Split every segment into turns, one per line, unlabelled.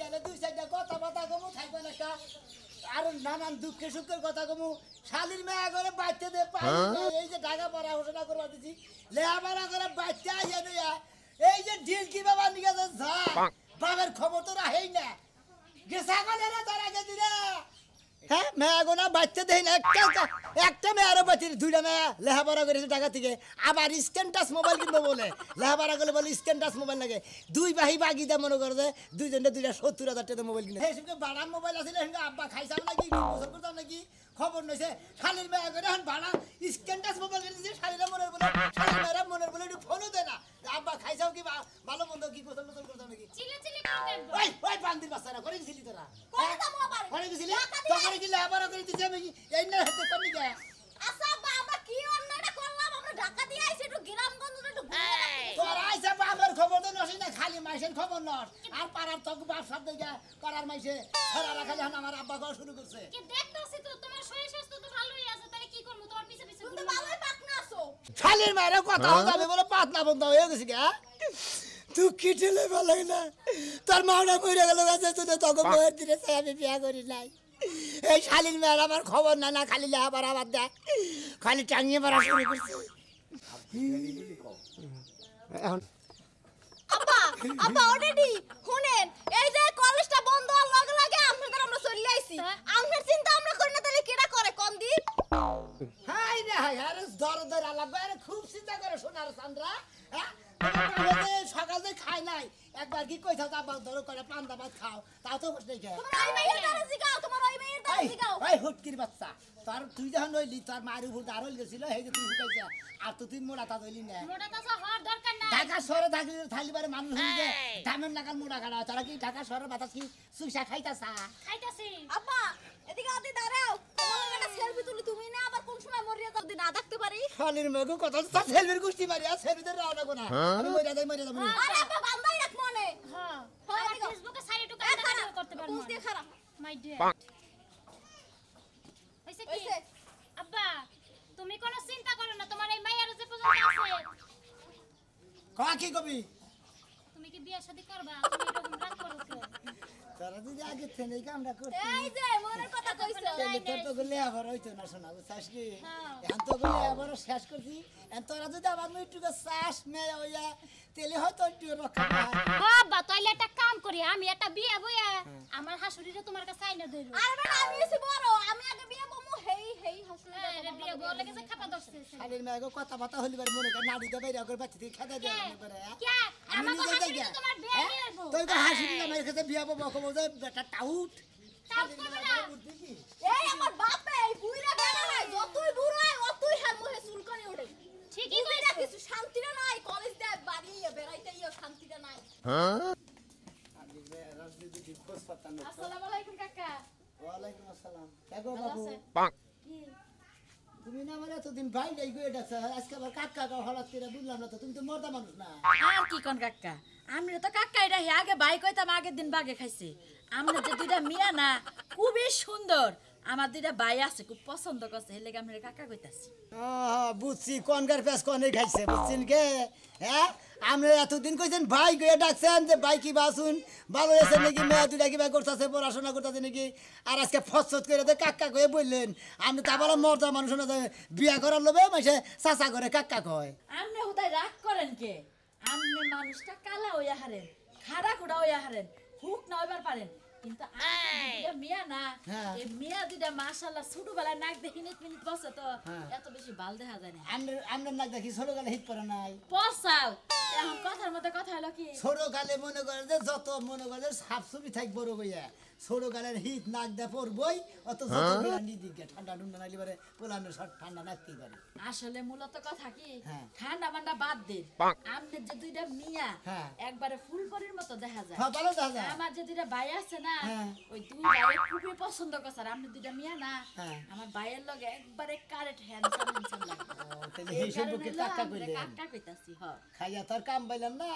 গেলে দুই চারটা কথা বাতা কমু থাকবে না একটা আর নানান দুঃখে সুখের কথা কমু শালির মেয়া করে বাচ্চা দে এই যে ঢাকা পড়াশোনা করবা দিছি লেখাপড়া করে বাচ্চা আইয়া দেয়া এই যে ঢিল কি বাবা নিয়ে যা বাবার খবর তো রাহেই না গেছা গেলে না তার আগে দিরা হ্যাঁ মেয়া গোনা বাচ্চা দেই না একটা মেয়ারও বাচ্চা দুইটা মেয়া লেখাপড়া করেছে টাকা থেকে আবার স্ক্যান টাচ মোবাইল কিনবো বলে লেখাপড়া করলে বলে স্ক্যান টাচ মোবাইল লাগে দুই বাহি বাগি দা মনে করে যে দুইজনে 70,000 টাকা মোবাইল কিনে সেই সঙ্গে বাড়ান মোবাইল আছে সঙ্গে আব্বা খাইছাল নাকি গোসল করতাম নাকি খবর নইছে শালির মেয়া করে এখন বাড়া স্ক্যান টাচ মোবাইল কিনেছে শালিরা মনের বলে শালির মেয়েরা মনের বলে একটু ফোনও দেয় না আব্বা খাইছাও কি ভালো মন্দ কি গোসল গোসল করতাম নাকি
চিলে চিলে করে
ওই ওই বান্দির বাচ্চারা করে গেছিলি তোরা
করতাম আবার
করে গেছিলি তখন কি লেখাপড়া করে দিতে আমি এই না হাতে পানি গে
আচ্ছা বাবা কি অন্যটা করলাম আমরা ঢাকা দিয়ে আইছি একটু গ্রামগঞ্জ একটু ঘুরে
তোর আইছে বাবার খবর তো নসি না খালি মাইসের খবর নস আর পাড়ার তক বাপ সব দেখা পাড়ার মাইসে সারা রাখা যখন আমার আব্বা করা শুরু করছে
কি দেখতাছি তো তোমার শরীর স্বাস্থ্য তো ভালোই আছে তাহলে কি করব তোমার পিছে পিছে তুমি তো ভালোই পাকনা আছো
শালির মেয়ের কথা হবে বলে পাতলা বন্ধ হয়ে গেছে গে তুই কি ঠেলে ভালো না তোর মাওনা মরে গেল গাছে তুই তো তখন বইয়ের দিনে আমি বিয়া করি নাই এই শালির মেয়ের আমার খবর না না খালি লেখাপড়া বাদ দেয় খালি টাঙিয়ে পড়া শুরু করছে এখন
আব্বা আব্বা অলরেডি শুনেন এই যে কলেজটা বন্ধ হওয়ার লগে লগে আমরা চলে আইছি আমরা চিন্তা আমরা করি না তাহলে কেডা করে কোন দিন
হাই রে হাই আরে দর আলাপ আরে খুব চিন্তা করে সোনার চান্দ্রা হ্যাঁ সকালে খাই নাই একবার কি কইছাও তা ধরো করে পান্তা ভাত খাও তাও তো বসে খাও
তোমার ওই মেয়ের দ্বারা জিগাও তোমার ওই মেয়ের দ্বারা জিগাও
ওই হুটকির বাচ্চা তোর তুই যখন নইলি তোর মায়ের উপর দাঁড়ল গেছিল এই যে তুই হুকাইছা আর তো তুই মোড়া তা ধইলি না
মোটা তাজা হওয়ার দরকার নাই
ঢাকা শহরে থাকলি পারে মানুষ হইছে দামের লাগাল মোড়া কাটা তারা কি ঢাকা শহরের বাতাস কি সুইসা খাইতাছা
খাইতাছি আব্বা এদিকে আদি দাঁড়াও তোমার একটা সেলফি তুলি তুমি না আবার কোন সময় মরিয়া যাও দিন না দেখতে পারি
শালির মেগো কত সেলফির গুষ্টি মারিয়া সেলফিদের রাও না কোনা আমি মরিয়া যাই
আরে আব্বা বান্দাই রাখ মনে হ্যাঁ হ্যাঁ ফেসবুকে সাইডে টু কাটা করতে পারবো বুঝতে খারাপ মাই ডিয়ার হইছে কি আব্বা তুমি কোনো চিন্তা করো না তোমার এই মাইয়ার যে পছন্দ আছে
কয়া কি কবি
তুমি কি বিয়ে শাদী করবা তুমি এরকম রাগ করো কেন
তারা যদি আগে থেকে কামটা করতে
এই যে মনের কথা কইছো
তোর তো গলে আবার হইতো না শোনা বুঝছাস কি এখন তো গলে আবার শেষ করছি এখন তোরা যদি আবার একটু শ্বাস মেয়ে হইয়া তেলে হয়তো একটু রক্ষা
বাবা তাইলে একটা কাম করি আমি একটা বিয়ে বইয়া আমার হাসুরিরে তোমার কাছে আইনা দেব আরে বাবা আমি এসে বড় আমি আগে বিয়ে বমু হেই হেই হাসুরি আরে বিয়ে বলে গেছে খাতা দছছে
শালীর মেয়েকে কথা কথা হলিবার মনে করে নাড়ি দে বাইরে করে বাচ্চা থেকে খেতে দেয় মনে করে
কে আমার হাসুরি তোমার বিয়ে নিয়ে আসবো
তুই তো হাসুরি না মেয়ের কাছে বিয়ে বব কবো যে বেটা টাউট
এই আমার বাপে এই বুইরা বেড়া নাই যতই বুড়ো হয় অতই হার মুহে চুলকানি ওঠে ঠিকই কইরা কিছু শান্তিরা নাই কলেজ দেয় বাড়ি বেড়াইতেইও শান্তিরা নাই হ্যাঁ আসসালামু আলাইকুম কাকা
ওয়ালাইকুম আসসালাম কাকু বাবু
কি
তুমি না মানে এতদিন বাইরে গিয়ে ডাকছ আজকে আবার কাকা হঠাৎ করে বুঝলাম না তো তুমি তো মর্দা মানুষ না
আর কি কোন কাকা আমরা তো কাকা এটা আগে বাই কইতাম আগের দিন বাগে খাইছে আমরা যে দুইটা মিয়া না খুবই সুন্দর আমার দুইটা ভাই আছে খুব পছন্দ করছে হেলে আমরা কাকা কইতাছি
বুঝছি কোনকার পেস কোনে খাইছে বুঝছেন কে হ্যাঁ আমরা এতদিন কইছেন ভাই গিয়ে ডাকছেন যে ভাই কি বাসুন ভালো আছে নাকি মেয়ে দুইটা কিবা করতেছে পড়াশোনা করতেছে নাকি আর আজকে ফসফস করে দে কাকা কয়ে বললেন আমি তা বলে মর্দা মানুষ না বিয়া করার লোভে মাসে চাচা করে কাকা কয়
আপনি হুদায় রাগ করেন কে আপনি মানুষটা কালা হইয়া হারেন খাড়া খুড়া হইয়া হারেন হুক না হইবার পারেন কিন্তু মিয়া না এই মিয়া দুইটা মাশাআল্লাহ ছোটবেলায় নাক দেখি মিনিট বসে তো এত বেশি বাল দেখা যায় না
আমরা নাক দেখি ছোটকালে হিট করে নাই
পসাও এখন কথার মধ্যে কথা হলো কি
ছোটকালে মনে করে যে যত মনে করে সাপ ছবি থাক বড় বইয়া ছোটকালের হিট নাক দে পড়বই অত যত বিরানি দিকে ঠান্ডা ঠান্ডা নাইলে পারে পোলানো শর্ট ঠান্ডা নাকতেই পারে
আসলে মূলত কথা কি ঠান্ডা মান্ডা বাদ দিন আমনে যে দুইটা মিয়া একবারে ফুলপরির মতো দেখা যায়
ভালো দেখা যায়
আমার যে দুইটা ভাই আছে না ওই দুই ভাই খুবই পছন্দ করে আর আমনে দুইটা মিয়া না আমার ভাইয়ের লগে একবারে কারেক্ট হ্যান্ডসাম লাগে
তাহলে এই সম্পর্কে কাকা কইলেন
কাকা কইতাছি হ
খাইয়া তোর কাম পাইলেন না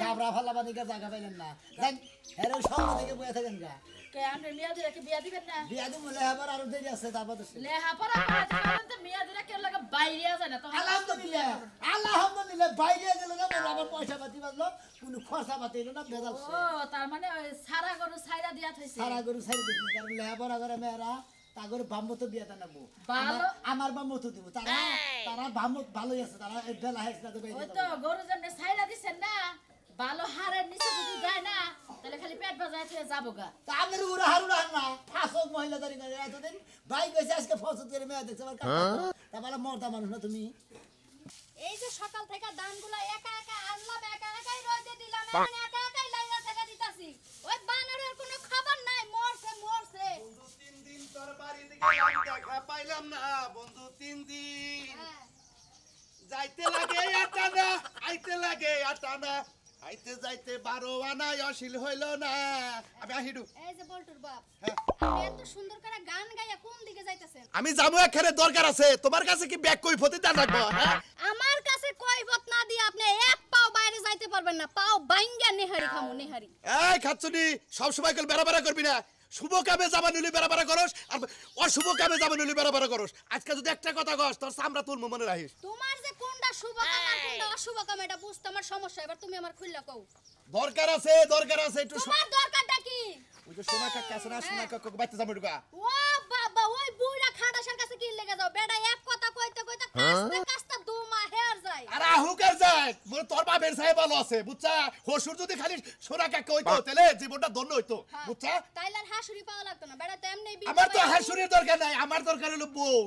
গাবরা ফালা বানিকা জায়গা পাইলেন না জান এর সঙ্গ থেকে বইয়া থাকেন গা
কে আপনি মিয়া দিরা কি বিয়া দিবেন না
বিয়া দিমু লেহাবার আরো দেরি আছে তারপর তো
লেহাপড়া করাতে পারেন তো মিয়া দিরা কেউ লাগে বাইরে যায় না তো
আলহামদুলিল্লাহ বাইরে গেল না আমার পয়সা পাতি বাজলো কোনো খরচা পাতি এলো না বেজাল
ও তার মানে ওই সারা গরু ছাইরা দিয়া থইছে
সারা গরু ছাড়ি দিবি কারণ লেহাবার করে মেয়েরা তাগর বাম্মু তো বিয়া দানাবো
ভালো
আমার বাম্মু তো দিব তারা তারা বাম্মু ভালোই আছে তারা বেলা হেস না তো
ওই তো গরু জন্য ছাইরা দিছেন না ভালো হাড়ের নিচে যদি যায় না তাহলে খালি পেট বাজায় থেকে যাবো গা
তা আমার উড়া হারুড়া না ফাঁসক মহিলা দাঁড়ি করে এতদিন বাইক হয়েছে আজকে ফসল করে মেয়ে দেখছে আমার তা বলে মর্দা মানুষ না তুমি
এই যে সকাল থেকে দানগুলো একা একা আনলাম একা একাই রইতে দিলাম এখন একা একাই লাইনা থেকে দিতাছি ওই বানরের কোনো খবর নাই মরছে মরছে
বন্ধু 3 দিন তোর বাড়ি থেকে দেখা পাইলাম না বন্ধু 3 দিন
হ্যাঁ।
যাইতে লাগে আটানা আইতে লাগে আটানা আইতে যাইতে 12 আনায় অশীল হইল না আমি আহিডু
এই যে বল্টুর বাপ
হ্যাঁ।
আপনি এত সুন্দর করে গান গাইয়া কোন দিকে যাইতেছেন
আমি যাবো এখানে দরকার আছে তোমার কাছে কি ব্যাগ কই ফতি দান রাখবো হ্যাঁ
আমার কাছে কৈফত না দিয়ে আপনি এক পাও বাইরে যাইতে পারবেন না পাও বাইঙ্গা নেহারি খামু নেহারি
এই খাচ্ছুনি সব সময় কল বেড়া করবি না শুভ কামে যাবা নিলি বেড়া করস আর অশুভ কামে যাবা নিলি বেড়া করস আজকে যদি একটা কথা কস তোর সামরা তুলমু মনে রাখিস
তোমার যে কোনটা শুভ কাম আর কোনটা অশুভ কাম এটা বুঝতে আমার সমস্যা এবার তুমি আমার খুললা কও
দরকার আছে একটু
তোমার দরকারটা কি
ওই যে সোনা কাকা আছে না সোনা কাকা বাইতে যাবো ঢুকা
ও বাবা ওই বুইড়া খাটাসের কাছে কি লেগে যাও বেটা এক কথা কইতে কইতে কাস্তে কাস্তে দুমা হের যায়
আর আহুকার যায় মোর তোর বাপের সাহেব ভালো আছে বুঝছা হসুর যদি খালি সোনা কাকা হইতো তাহলে জীবনটা ধন্য হইতো বুঝছা
তাইলে আর হাসুরি পাওয়া লাগতো না বেটা তো এমনি
আমার তো হাসুরের দরকার নাই আমার দরকার হলো বউ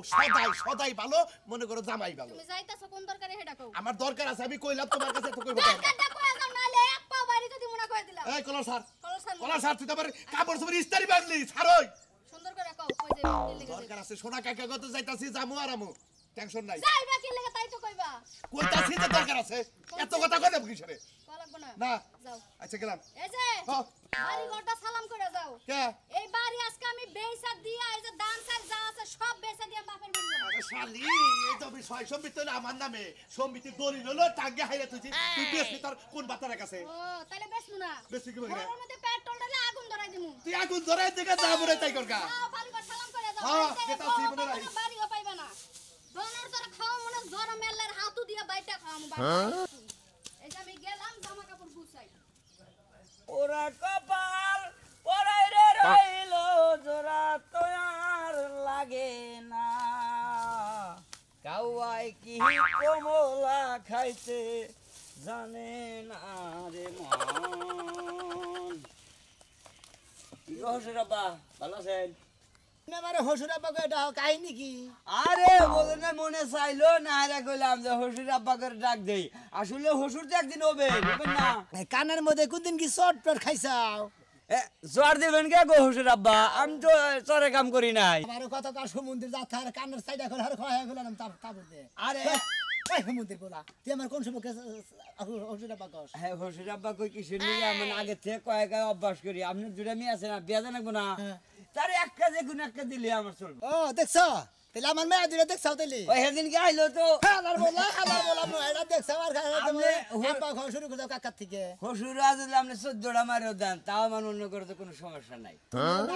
সদাই ভালো মনে করো জামাই ভালো
তুমি যাইতাছো কোন দরকারে হেডা কও
আমার দরকার আছে আমি কইলাম তোমার কাছে তো কইব
দরকারটা কই যাও নালে এক পাও বাড়ি যদি মুনা কই দিলাম
এই কলার স্যার
কলসান
কলার স্যার তুই তো আমার কাপড় চোপড় ইস্তারি বাগলি ছাড়ই
সুন্দর করে কও কই যাই কি লেগে
দরকার আছে সোনা কাকা কত যাইতাছি জামু আর আমু টেনশন নাই
যাইবা কি লেগে তাই তো কইবা
কইতাছি যে দরকার আছে এত কথা কই দেব কিসেরে
কল লাগবে না
না
যাও
আচ্ছা গেলাম
এই যে
হ্যাঁ
বাড়ি ঘরটা সালাম করে যাও
কে
এই বাড়ি আজকে আমি বেইসা দিয়া এই যে দান চাল যা আছে সব বেইসা দিয়া বাপের বাড়ি যাবো
আরে শালি এই তো বিষয় সম্বিত হলো আমার নামে সম্বিতি দলিল হলো টাঙ্গে হাইরে তুই বেশি তোর কোন বাতার কাছে
ও তাহলে বেশমু না
বেশি কি বলে
ঘরের মধ্যে পেট্রোল ঢালে আগুন ধরাই দিমু
তুই আগুন ধরে থেকে যা বলে তাই করগা
যাও বাড়ি ঘর সালাম করে যাও
হ্যাঁ,
এই যে
যেটা
বউ
তুই মনে
পাইবা না,
রাখিস।
বাড়িও পাইবা না দোনার তোরা খাওয়া মনে জ্বর মেলার হাতু দিয়া বাইটা খাওয়ামু বাড়ি এই যে আমি গেলাম জামা কাপড় গুছাই
ওরা কপাল পরাই রে রইল জোড়া তো আর লাগে না কাউয়াই কি কমলা খাইতে জানে না রে মন কি হসে রাব্বা ভালো আছেন
আমার হসুর আব্বাকে এটা কাহিনী কি
আরে বলে না মনে চাইলো না রে কইলাম যে হসুর আব্বাকে ডাক দেই আসলে হসুর তো একদিন হবে বুঝবেন না
কানের মধ্যে কোনদিন কি চট টট খাইছাও
জোয়ার দেবেন কে গো হসুর আব্বা আমি তো চরে কাম করি নাই
আমার কত কার সমুদ্রে যাচ্ছে আর কানের সাইডে করে আর খাওয়া গেলাম তাবুতে
আরে
এই সমুদ্রের বলা তুই আমার কোন সময় হসুর আব্বা কস
হ্যাঁ হসুর আব্বা কই কিসের নিয়ে আমি আগে থেকে কয়েক অভ্যাস করি আপনি দুটা মেয়ে আছে না বিয়া জানাবো না তার একটা যে কোন একটা দিলে আমার চলবে
ও দেখছো তাহলে আমার মেয়ে দুটো দেখছো তাহলে
ওই সেদিনকে আইলো তো
হালার বলা এটা দেখছো আর আব্বা খাওয়া শুরু করে দাও কাকার থেকে
হসুর আজ আপনি 14টা মারিও দেন তাও আমার অন্য করে তো কোনো সমস্যা নাই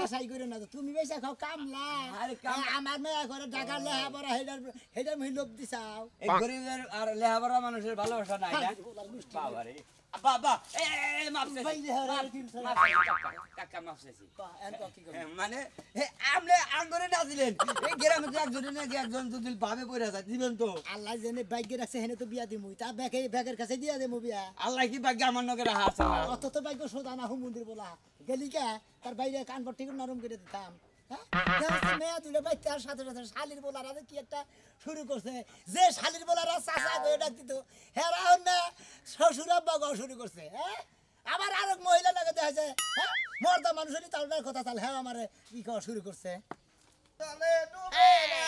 আশাই করে না তো তুমি বেশা খাও কামলা
আরে কাম-
আমার মেয়ে করে ঢাকার লেহা পড়া হেডার মহি লোভ দিছাও
এই গরিবের আর লেহাবরা মানুষের ভালোবাসা নাই না বাবারে বাবা এ মাপছে কাকা মাপছে মানে আপনি আঙ্গরে না দিলেন এই গ্রামে তো একজনে নাকি একজন যদি ভাবে পড়ে যায় দিবেন তো
আল্লাহ জেনে বাইকে রাখছে হেনে তো বিয়া দিমু তা ব্যাগের কাছে দিয়া দেবো বিয়া
আল্লাহ কি ভাগ্য আমার নকে রাখা আছে না
অত তো বাইক সোজা না মন্দির বলা গেলি কে তার বাইরে কান পর ঠিক নরম করে দিতাম মেয়া তুলে বাইক তার সাথে সাথে শালির বলার কি একটা শুরু করছে যে শালির বলার চাষা করে ডাক দিত হেরা না শ্বশুর আব্বা গাও শুরু করছে হ্যাঁ আবার আরেক মহিলা লাগে দেখা যায় হ্যাঁ মর্দা মানুষেরই তালটার কথা তাল হ্যাঁ আমার কি খাওয়া শুরু করছে
চলে ডুবে না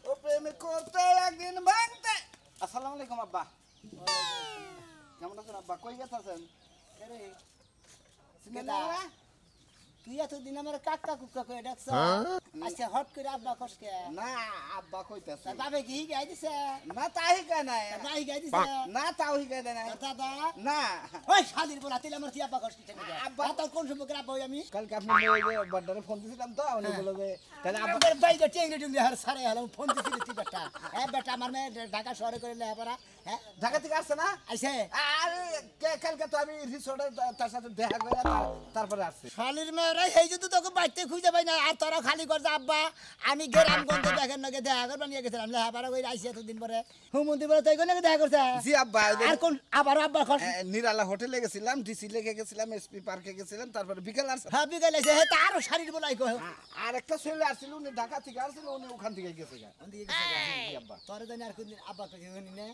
ও প্রেম করতে একদিন ভাঙতে আসসালামু আলাইকুম আব্বা কেমন আছেন আব্বা কই গেছেন
তুই এতদিন আমার কাকা কুকা করে ডাকছ আচ্ছা হট করে আব্বা কসকে
না আব্বা কইতাছে
বাবে কি গাই দিছে
না তাই শিখায় নাই
নাই গাই দিছে
না তাও শিখায় দেয় নাই
দাদা
না
ওই শালির বলা তিলে আমার কি আব্বা কসকে থেকে
আব্বা
তাও কোন সম্পর্কে আব্বা আমি
কালকে আপনি বাড্ডারে ফোন দিছিলাম তো উনি বলল যে তাহলে আব্বা
আমার বাইরে টেংরে টুংরে হার সারে হলাম ফোন দিছিলি তুই বেটা হ্যাঁ বেটা আমার মেয়ে ঢাকা শহরে করে লেখাপড়া হ্যাঁ
ঢাকা থেকে আসছে না
আইছে
আরে কালকে তো আমি রিসোর্টে তার সাথে দেখা করে তারপরে আসছে
শালির মেয়েরা এই যদি তোকে বাইতে খুঁজে পাই না আর তোরা খালি করছে আব্বা আমি গ্রামগঞ্জে দেখেন নাকি দেখা করবার নিয়ে গেছিলাম লেখাপড়া করে আইসি এতদিন পরে হুমন্দি বলে তাই কোনে দেখা করছে
জি আব্বা
আর কোন আবার আব্বা খস
নিরালা হোটেলে গেছিলাম ডিসি লেকে গেছিলাম এসপি পার্কে গেছিলাম তারপরে বিকেল আসছে
হ্যাঁ বিকাল এসে হে তারও শাড়ির বলাই কো
আর একটা ছেলে আসছিল উনি ঢাকা থেকে আসছিল উনি ওখান থেকে গেছে গা জি আব্বা
তোরে জানি আর কোনদিন আব্বা কই শুনি না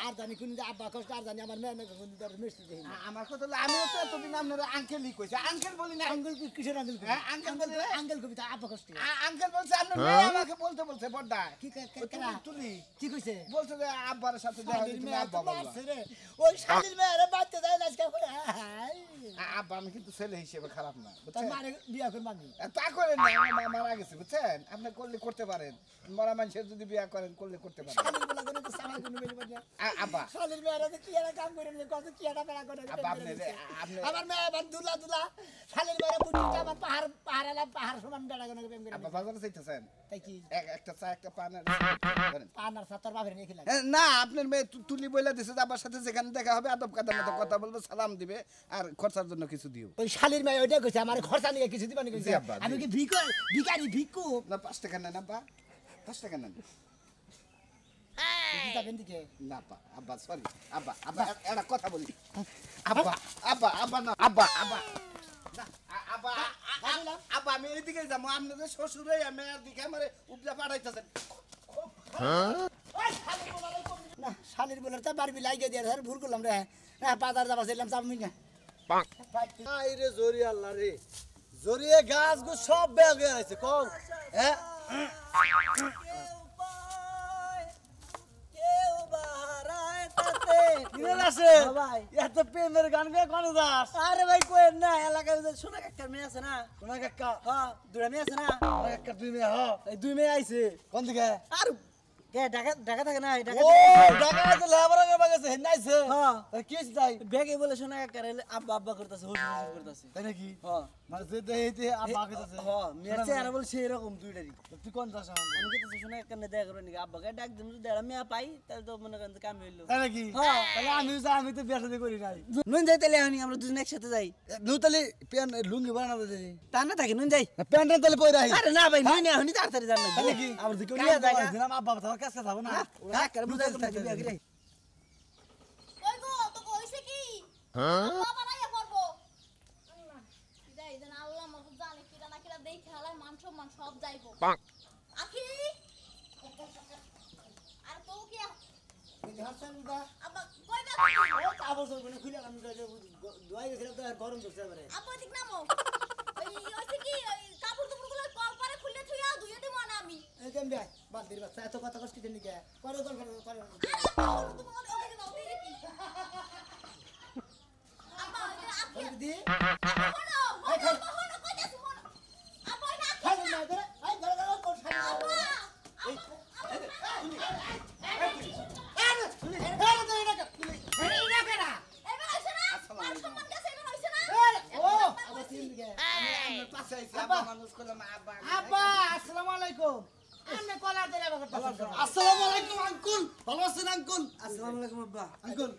আর জানি কোনদিন আব্বা কষ্ট আর জানি আমার মেয়ে নাকি কোনদিন তোর মিষ্টি দেই না
আমার কথা হলো আমিও তো এতদিন আপনার আঙ্কেলই কইছে আঙ্কেল বলি না
আঙ্গুল কিসের আঙ্গুল
হ্যাঁ, আঙ্কেল বলে রে।
আঙ্গুল কবিতা আব্বা কষ্ট
আঙ্কেল বলছে আপনার মেয়ে আমাকে বলতে বড়দা
কি
ওই
কেনা
তুলি
কি কইছে
বলছে যে আব্বার সাথে দেখা হইছে
শালির
তুমি
মেয়ে
আব্বা
তো
বললা
মারছে রে ওই শালির মেয়ে বাচ্চা দেয় না আজকে করে
আব্বা আমি কিন্তু ছেলে হিসেবে খারাপ না
তোর
বুঝছেন
মারে বিয়া করব আমি
তা করেন না আমার মা মারা গেছে বুঝছেন আপনি করলে করতে পারেন মরা মানুষের যদি বিয়া করেন করলে করতে পারেন
শালির বলা কোনো তো সামাই কোনো বেলি বাজে
আব্বা
শালির মেয়েরা তো কি একটা কাম করে কত কি একটা বেড়া করে
আব্বা আপনি
আমার মেয়ে আবার দুলা দুলা শালির মেয়েরা বুটিটা আমার পাহাড় সমান বেড়া করে প্রেম করে
আব্বা বাজারে চাইতেছেন
তাই কি
একটা চা একটা পান আর করেন।
পানার সাতর বাপের নিয়ে খেলা
না আপনার মেয়ে তুলি বইলা দিছে যে আব্বার সাথে যেখানে দেখা হবে আদব কাদার মতো কথা বলবে সালাম দিবে আর খরচার জন্য কিছু দিও
ওই শালির মেয়ে ওইটা কইছে আমার খরচা নিয়ে কিছু দিবানি কইছে
জি আব্বা, জি।
আমি কি ভিখারি ভিক্ষু
না 5 টাকা নেন আব্বা 5 টাকা নেন
কি যাবেন দিকে
না আব্বা সরি আব্বা একটা কথা বলি আব্বা না আব্বা না, আব্বা আব্বা আমি এইদিকে যাবো আপনাদের শ্বশুরে আমি দিকে আমার উপজা পাঠাইতেছেন
না শালির বলার তো বারবি লাগিয়ে দিয়ে ধর ভুল করলাম রে না বাজার যাবা ছিলাম চাপমি না
আই রে জরি আল্লাহ রে জরিয়ে গাছ গো সব বেগ হয়ে আছে কম হ্যাঁ এত প্রেমের গান গে কোন দাস
আরে ভাই কোয়েন না এলাকায় শোনা কাকার মেয়ে আছে না
কোন কাকা
হ্যাঁ দুটা মেয়ে আছে না
কোন কাকা তুই মে হ
এই দুই মেয়ে আইছে
কোন দিকে
আর কে ঢাকা ঢাকা থাকে না ঢাকা
ও ঢাকা তো লেবার আগে বাগেছে হেনাইছে
হ্যাঁ
কি হইছে তাই
বেগে বলে শোনা কাকার আব্বা আব্বা করতেছে হুস হুস করতেছে
তাই নাকি
হ্যাঁ
মানে যে দেইতে আব্বা কইতাছে
হ্যাঁ মেয়ে চেহারা বলে সেই রকম দুইটারই
তুই কোন দাস
আমি কইতেছি শোনা কাকার দেখা করে নাকি আব্বাকে ডাক দিন যদি একটা মেয়ে পাই তাহলে তো মনে করেন কাম হইলো
তাই নাকি
হ্যাঁ।
তাহলে আমি তো বিয়া শাদী করি নাই
নুন যাই তাহলে আমি আমরা দুজন একসাথে যাই
নুতালি প্যান লুঙ্গি বানাবো দে
তা না থাকি নুন যাই
প্যান্টটা তাহলে পরে রাখি
আরে না ভাই নুন এখনই তাড়াতাড়ি যান না
তাহলে কি আবার দিকে নিয়ে যাবো দিলাম আব্বা তোমার কাছে যাবো না
কাকার বুঝাই তোমাকে বিয়া করে
ওই গো তো কইছে কি বাবা নাই করবো যাই দেন আল্লাহ মতো জানে কিরা না কিরা দেখে হালার মান সম্মান সব যাইবো আখি আর তো কি আব্বা কই না
গরম করছে এবারে
আব্বা ঠিক নামো ওই হইছে কি ওই কাপড় দুপুরগুলো কল পারে খুলে থুইয়া ধুইয়া দেব না আমি
এই কেমন ভাই বান্দির বাচ্চা এত কথা কষ্ট দিন নিকে করে
আরে কাপড় দুপুর ওদিকে দাও দিই কি আব্বা ওই আখি
দি
হলো কইতাছি হলো আব্বা ওই আখি
খালি না করে এই ঘরে কোন খালি
আব্বা এবার আইছে না মান সম্মান গেছে এবার আইছে না
পাশে আইছে আব্বা মানুষ করলাম আব্বা
আব্বা আসসালামু আলাইকুম আমি কলার দিলে বাবা
আসসালামু আলাইকুম আঙ্কুল ভালো আছেন আঙ্কুল
আসসালামু আলাইকুম আব্বা
আঙ্কুল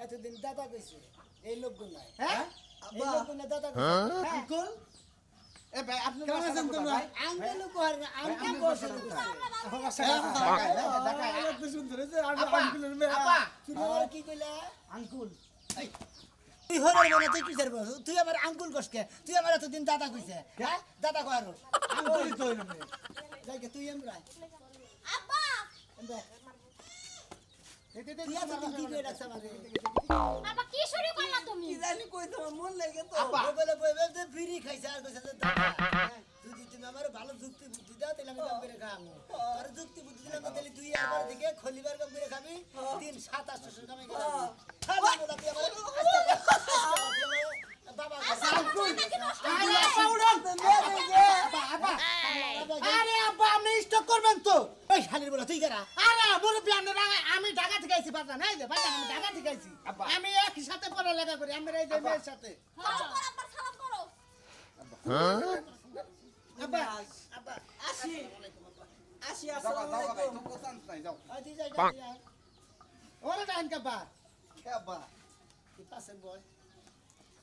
এতদিন দাদা কইছে এই লোকগুলো নাই হ্যাঁ এই লোকগুলো দাদা কইছে
আঙ্কুল
এ ভাই আপনি
কেমন আছেন তোমরা
আঙ্কেল কর আঙ্কেল বসে
এত সুন্দর হয়েছে আঙ্কুলের মেয়ে
আব্বা
তুই আমার কি কইলা
আঙ্কুল
তুই হরে বলে তুই কিসের বস তুই আমার আঙ্কুল কসকে তুই আমার এতদিন দাদা কইছে হ্যাঁ দাদা কয় আর
আঙ্কুলই তো হইল মেয়ে
যাইকে তুই এমরা
আব্বা
এমরা তুই এতদিন কি কই রাখছ আমারে
আব্বা কি শুরু করলা তুমি
জানি কই তোমার মন লাগে তো
আব্বা
বলে বলে ফ্রি খাইছে আর কইছে দাদা যদি তুমি আমার ভালো যুক্তি বুদ্ধি দাও তাহলে আমি কাম করে খাবো আর যুক্তি বুদ্ধি দিলে তাহলে তুই একবার দিকে খলিবার কাম করে খাবি 3 7 800 কামে গেল খালি বলা তুই আমার বাবা
আঙ্কুল
আব্বা করবেন তো ওই শালির বলা তুই কেরা
আরে মুরব্বি আমি ঢাকা থেকে আইছি বাজান এই যে বাজান আমি ঢাকা থেকে আইছি আমি একই সাথে পড়ালেখা করি আমরা এই যে মেয়ের সাথে
সালাম করো আব্বা সালাম করো
আব্বা
আসি আসি
যাও
আসসালামু
যাও ভাই
আলাইকুম
তো চান্স নাই যাও
তুই যাই
ওরে ডাইন কাব্বা
কে আব্বা
তুই পাশের বয়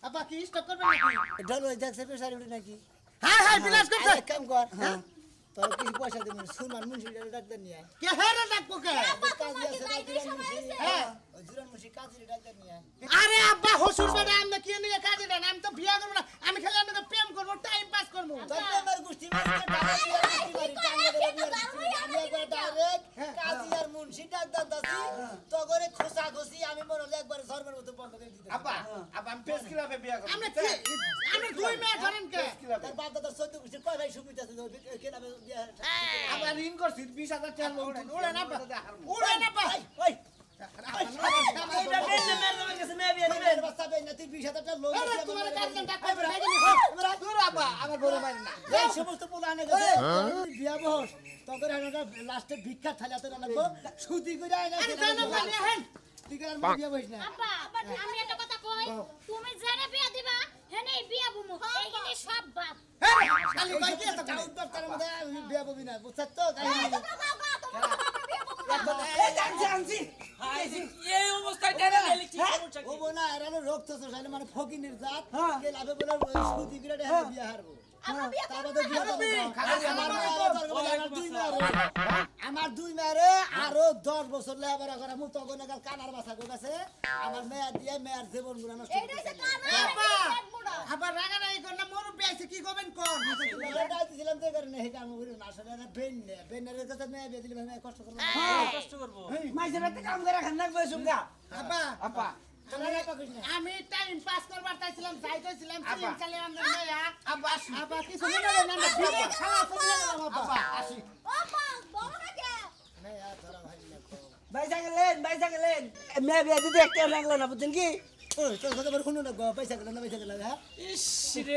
আব্বা কি স্টপ করবে নাকি
ঢাল ওই দেখছে প্রেসার উঠে নাকি
হ্যাঁ হ্যাঁ বিলাস করছে
আরে কাম কর তোর কিছু পয়সা দিবি সুমান মুন্সির ডাক্তার নিয়ে আয়।
কে হেরে ডাকবো কে
কাজী আছে না
তোমার কি
জুরান মুন্সি
সময়
হ্যাঁ
ওই জুরান মুন্সি কাজীর ডাক্তার নিয়ে আয়।
আরে আব্বা হসুর বেটা আমি কি নিয়ে কাজে দেন আমি তো বিয়া করব না আমি খালি আপনাকে প্রেম করব টাইম পাস করব
তোর প্রেমের গোষ্ঠী মারিতে টাকা দিয়ে গোষ্ঠী মারি টাঙ্গে ধরে বিয়ার গোষ্ঠী মারি। আমি একবার ডাইরেক্ট কাজী আর মুন্সি ডাক্তার দাসি তো করে খোসা খোসি আমি মনে হলো একবার ধর্মের মতো বন্ধ করে দিতে
আব্বা আব্বা আমি পেস কিলাবে বিয়া করব আমি দুই মেয়ে ধরেন কে
তার বাপ দাদার 14 গোষ্ঠী কয় ভাই সুবিধা আছে কেনাবে বিয়া
আব্বা ঋণ করছি 20000 টাকা উড়ে না উড়ে না ভাই
ওই
এটা মেয়ে মেয়ে কাছে মেয়ে বিয়ে দিবেন
বাচ্চা বেন না তুই 20000 টাকা লোন
আরে তোমার গার্জেন টাকা দূর আব্বা আমার বড় ভাই না
এই সমস্ত পোলানে গেছে বিয়া বহস তখন লাস্টে ভিক্ষা থালাতে রাখবো সুদি করে আইনা
আরে জানো বলে হেন
তুই করে বিয়া বহিস না
আব্বা আমি একটা কথা কই তুমি জেনে বিয়া দিবা হেনে বিয়া বুমু এইখানে সব বাপ
খালি ভাই কি এত
চাউট বাপ তার মধ্যে বিয়া ববি না বুঝছ তো
জানছি এই অবস্থায় টেনে গেলি কি সমস্যা
ও বোনা এরানো রক্ত শোষাইলে মানে ফকিনের জাত
হ্যাঁ।
কে লাভে বলে সুদি করে বিয়া হারবো
আমরা বিয়া
তার
করব
মধ্যে বিয়া
না।
করবো আমার দুই মেয়েরে আরো 10 বছর লেখাপড়া করা মু তখন একাল কানার বাসা গো গেছে আমার মেয়া দিয়ে মেয়ার জীবন গুলো নষ্ট
এইটা হইছে কানা
আব্বা
পেট বুড়া
আবার রাগা রাগি কর না মুরব্বি আইছে কি করবেন কোন
ছিলাম তো কারণে হেটা আমি বলি না আসলে বেনের কাছে মেয়ে বিয়ে দিলে মেয়ে কষ্ট করবো
কষ্ট করব
মাইসে রাতে কাম করে খান না বসুম গা
আব্বা
আপা
আমি টাইম পাস করবার চাইছিলাম যাইতেছিলাম সিলিং চালিয়ে আমরা মেয়া আব্বা আব্বা কিছু মনে না না বিয়ে খাওয়া চলে গেলাম আব্বা আসি
ও মা বড় না কে
ভাই গেলেন মেয়ে বিয়ে দিতে একটা লাগলো না বুঝছেন কি
তোর কথা বলে শুনো না গো পয়সা গেল না পয়সা গেল হ্যাঁ
ইস রে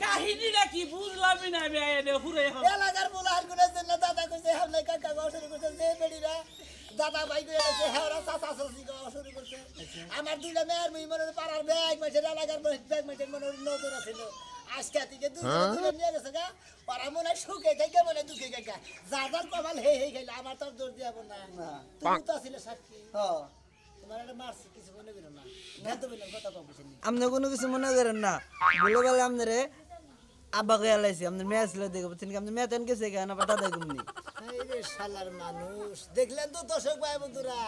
কাহিনীটা কি বুঝলামই না মেয়ে হুরে
এলাকার বলার গুলো জন্য দাদা কইছে হামলে কাকা গাও শুরু করছে যে বেড়িরা দাদা ভাই কইছে হেওরা চাচা চাচি গাও শুরু করছে আমার দুইটা মেয়ের মুই মনে পাড়ার ব্যাগ মাঝে এলাকার ব্যাগ মাঝে মনে নজর আছিল আজকে থেকে দুইটা নিয়ে গেছে গা পাড়া মনে সুখে থেকে মনে দুঃখে গা যার কমাল হে হে গেল আমার তোর দোষ দিয়াব না তুমি তো ছিলে সাক্ষী তোমার একটা মারছি কিছু মনে করো না ভেদ বললাম কথা কম বুঝিনি
আপনি কোনো কিছু মনে করেন না বলে বলে আপনারে আব্বা কে আলাইছি আপনার মেয়ে ছিল দেখে বুঝছেন কি আপনার মেয়ে তেন গেছে কেন আবার দাদা ঘুমনি
এই রে শালার মানুষ দেখলেন তো দর্শক ভাই বন্ধুরা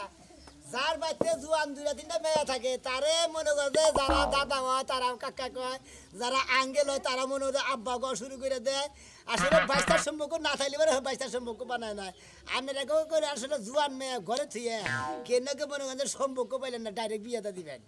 যার বাড়িতে জুয়ান দুইটা তিনটা মেয়ে থাকে তারে মনে করে যে যারা দাদা হয় তারা কাকা কয় যারা আঙ্গেল হয় তারা মনে করে আব্বা কওয়া শুরু করে দেয় আসলে বাইশটার সম্পর্ক না থাকলে পরে বাইশটার সম্পর্ক বানায় না আপনারা কেউ করে আসলে জুয়ান মেয়ে ঘরে থুয়ে কেন কে মনে করেন যে সম্পর্ক পাইলেন না ডাইরেক্ট বিয়েটা দিবেন